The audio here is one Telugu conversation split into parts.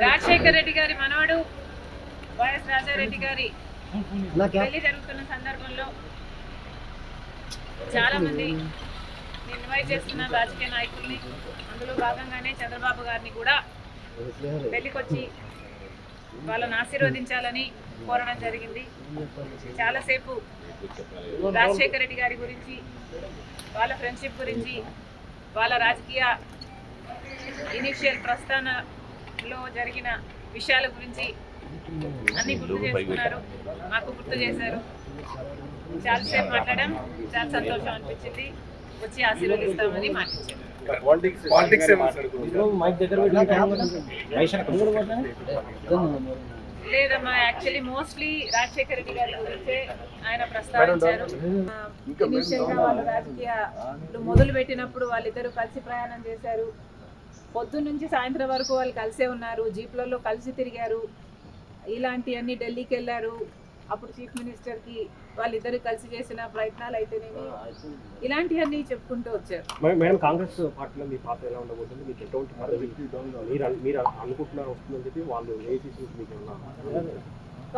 రాజశేఖర్ రెడ్డి గారి మనవడు వైఎస్ రాజారెడ్డి గారి పెళ్లి జరుగుతున్న సందర్భంలో చాలా మంది ఇన్వైట్ చేస్తున్న రాజకీయ నాయకుల్ని, అందులో భాగంగానే చంద్రబాబు గారిని కూడా పెళ్లికొచ్చి వాళ్ళని ఆశీర్వదించాలని కోరడం జరిగింది. చాలాసేపు రాజశేఖర్ రెడ్డి గారి గురించి, వాళ్ళ ఫ్రెండ్షిప్ గురించి, వాళ్ళ రాజకీయ ఇనిషియల్ ప్రస్థానంలో జరిగిన విషయాల గురించి అన్ని గుర్తు చేసుకున్నారు, మాకు గుర్తు చేశారు. చాలాసేపు మాట్లాడాం, చాలా సంతోషం అనిపించింది. వచ్చి ఆశీర్వదిస్తామని మాటించారు. లేదమ్మా, యాక్చువల్లీ మోస్ట్లీ రాజశేఖర రెడ్డి గారి గురించే ఆయన ప్రస్తావించారు. ఇనిషియల్గా వాళ్ళు రాజకీయాలు మొదలు పెట్టినప్పుడు వాళ్ళిద్దరూ కలిసి ప్రయాణం చేశారు. పొద్దున్న నుంచి సాయంత్రం వరకు వాళ్ళు కలిసే ఉన్నారు, జీప్లలో కలిసి తిరిగారు. ఇలాంటివన్నీ ఢిల్లీకి వెళ్ళారు. అప్పుడు చీఫ్ మినిస్టర్కి వాళ్ళిద్దరు కలిసి చేసిన ప్రయత్నాలు అయితేనేమి ఇలాంటివన్నీ చెప్పుకుంటూ వచ్చారు. మేడం, కాంగ్రెస్ పార్టీలో మీ పాత్ర ఎలా ఉండబోతుంది? మీకు ఎటువంటి పదవి మీరు అనుకుంటున్నారు వస్తుందని చెప్పి వాళ్ళు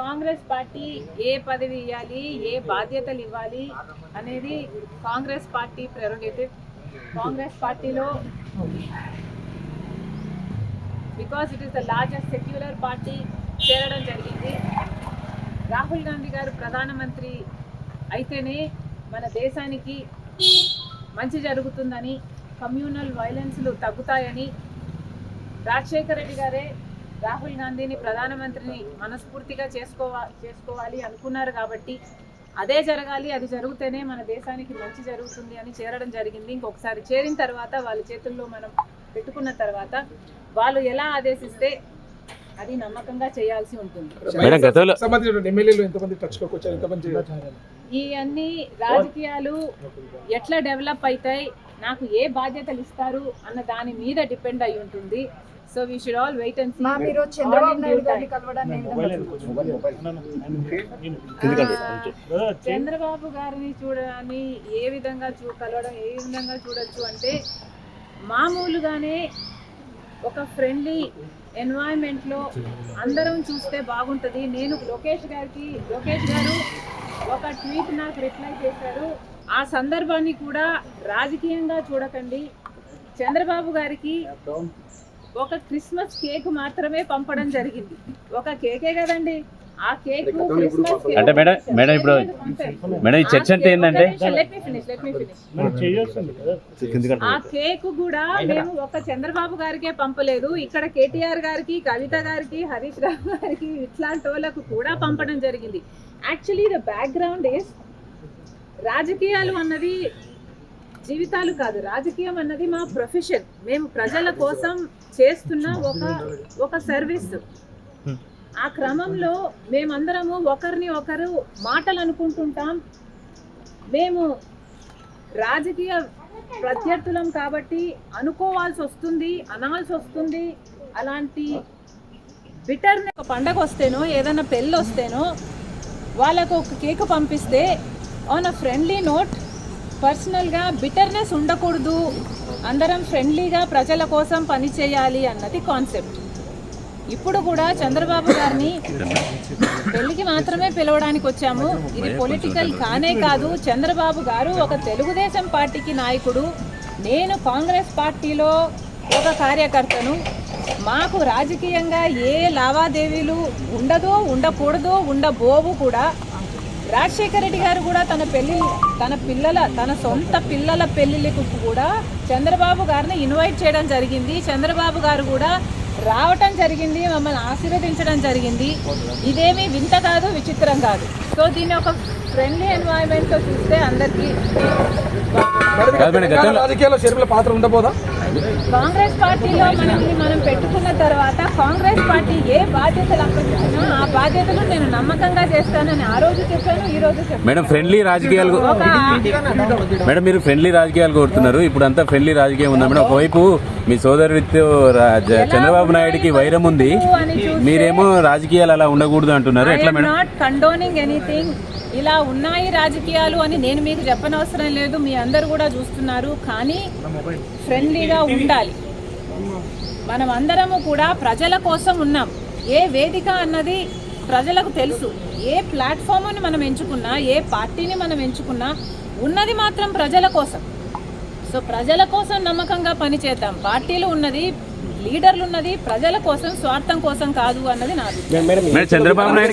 కాంగ్రెస్ పార్టీ ఏ పదవి ఇవ్వాలి, ఏ బాధ్యతలు ఇవ్వాలి అనేది కాంగ్రెస్ పార్టీ ప్రెరోగేటివ్. కాంగ్రెస్ పార్టీలో because it is the largest secular party చేరడం జరిగింది. రాహుల్ గాంధీ గారు ప్రధానమంత్రి అయితేనే మన దేశానికి మంచి జరుగుతుందని, కమ్యూనల్ వైలెన్స్లు తగ్గుతాయని రాజశేఖర రెడ్డి గారే రాహుల్ గాంధీని ప్రధానమంత్రిని మనస్ఫూర్తిగా చేసుకోవాలి అనుకున్నారు. కాబట్టి అదే జరగాలి, అది జరిగితేనే మన దేశానికి మంచి జరుగుతుంది అని చేరడం జరిగింది. ఇంకొకసారి చేరిన తర్వాత వాళ్ళ చేతుల్లో మనం పెట్టుకున్న తర్వాత వాళ్ళు ఎలా ఆదేశిస్తే అది నమ్మకంగా చేయాల్సి ఉంటుంది. ఈ అన్ని రాజకీయాలు ఎట్లా డెవలప్ అవుతాయి, నాకు ఏ బాధ్యతలు ఇస్తారు అన్న దాని మీద డిపెండ్ అయి ఉంటుంది. So we should all wait and see. Chandrababu గారిని చూడని ఏ విధంగా కలవడం ఏ విధంగా చూడొచ్చు అంటే, మామూలుగానే ఒక ఫ్రెండ్లీ ఎన్వైరన్మెంట్లో అందరం చూస్తే బాగుంటుంది. నేను లోకేష్ గారు ఒక ట్వీట్ నాకు రిప్లై చేశారు. ఆ సందర్భాన్ని కూడా రాజకీయంగా చూడకండి. చంద్రబాబు గారికి ఒక క్రిస్మస్ కేక్ మాత్రమే పంపడం జరిగింది. ఒక కేకే కదండి, ఆ కేక్ అంటే మేడం ఇప్పుడు మేడం ఈ చర్చ అంటే ఏంటంటే, ఆ కేక్ కూడా మేము ఒక చంద్రబాబు గారికే పంపలేదు, ఇక్కడ కేటీఆర్ గారికి, కవిత గారికి, హరీష్ రావు గారికి, ఇట్లాంటి వాళ్ళకు కూడా పంపడం జరిగింది. యాక్చువల్లీ ద బ్యాక్గ్రౌండ్ ఈస్, రాజకీయాలు అన్నది జీవితాలు కాదు, రాజకీయం అన్నది మా ప్రొఫెషన్. మేము ప్రజల కోసం చేస్తున్న ఒక సర్వీస్. ఆ క్రమంలో మేమందరము ఒకరిని ఒకరు మాటలు అనుకుంటుంటాం. మేము రాజకీయ ప్రత్యర్థులం కాబట్టి అనుకోవాల్సి వస్తుంది, అనాల్సి వస్తుంది. అలాంటి బిటర్ని ఒక పండగ వస్తేనో ఏదైనా పెళ్ళి వస్తేనో వాళ్ళకు ఒక కేక్ పంపిస్తే ఆన్ అ ఫ్రెండ్లీ నోట్, పర్సనల్గా బిటర్నెస్ ఉండకూడదు, అందరం ఫ్రెండ్లీగా ప్రజల కోసం పనిచేయాలి అన్నది కాన్సెప్ట్. ఇప్పుడు కూడా చంద్రబాబు గారిని పెళ్లికి మాత్రమే పిలవడానికి వచ్చాము. ఇది పొలిటికల్ కానే కాదు. చంద్రబాబు గారు ఒక తెలుగుదేశం పార్టీకి నాయకుడు, నేను కాంగ్రెస్ పార్టీలో ఒక కార్యకర్తను. మాకు రాజకీయంగా ఏ లావాదేవీలు ఉండదో, ఉండకూడదో, ఉండబోవు కూడా. రాజశేఖర రెడ్డి గారు కూడా తన సొంత పిల్లల పెళ్లిళ్ళకు కూడా చంద్రబాబు గారిని ఇన్వైట్ చేయడం జరిగింది. చంద్రబాబు గారు కూడా రావటం జరిగింది, మమ్మల్ని ఆశీర్వదించడం జరిగింది. ఇదేమీ వింత కాదు, విచిత్రం కాదు. సో దీన్ని ఒక ఫ్రెండ్లీ ఎన్వైరన్మెంట్తో చూస్తే అందరికీ పాత్ర ఉండబోదా? కాంగ్రెస్ పార్టీలో మనం పెట్టుకున్న తర్వాత కాంగ్రెస్ పార్టీ ఏ బాధ్యతలు అప్పగించినా ఆ బాధ్యతలు నేను నమ్మకంగా చేస్తానని ఆ రోజు చెప్పాను, ఈ రోజు చెప్పాను. మేడం, ఫ్రెండ్లీ రాజకీయాలు మేడం, మీరు ఫ్రెండ్లీ రాజకీయాలు కోరుతున్నారు. ఇప్పుడు అంతా ఫ్రెండ్లీ రాజకీయం ఉందా మేడం? ఒకవైపు మీ సోదరుడితో చంద్రబాబు నాయుడుకి వైరం ఉంది, మీరేమో రాజకీయాలు అలా ఉండకూడదు అంటున్నారు. ఎట్లా మేడం? Not condoning anything. ఇలా ఉన్నాయి రాజకీయాలు అని నేను మీకు చెప్పనవసరం లేదు, మీ అందరు కూడా చూస్తున్నారు. కానీ ఫ్రెండ్లీగా ఉండాలి. మనం అందరము కూడా ప్రజల కోసం ఉన్నాం. ఏ వేదిక అన్నది ప్రజలకు తెలుసు. ఏ ప్లాట్ఫామ్ని మనం ఎంచుకున్నా, ఏ పార్టీని మనం ఎంచుకున్నా ఉన్నది మాత్రం ప్రజల కోసం. సో ప్రజల కోసం నమ్మకంగా పనిచేద్దాం. పార్టీలు ఉన్నది, లీడర్లు ఉన్నది ప్రజల కోసం, స్వార్థం కోసం కాదు అన్నది నాది. చంద్రబాబు నాయుడు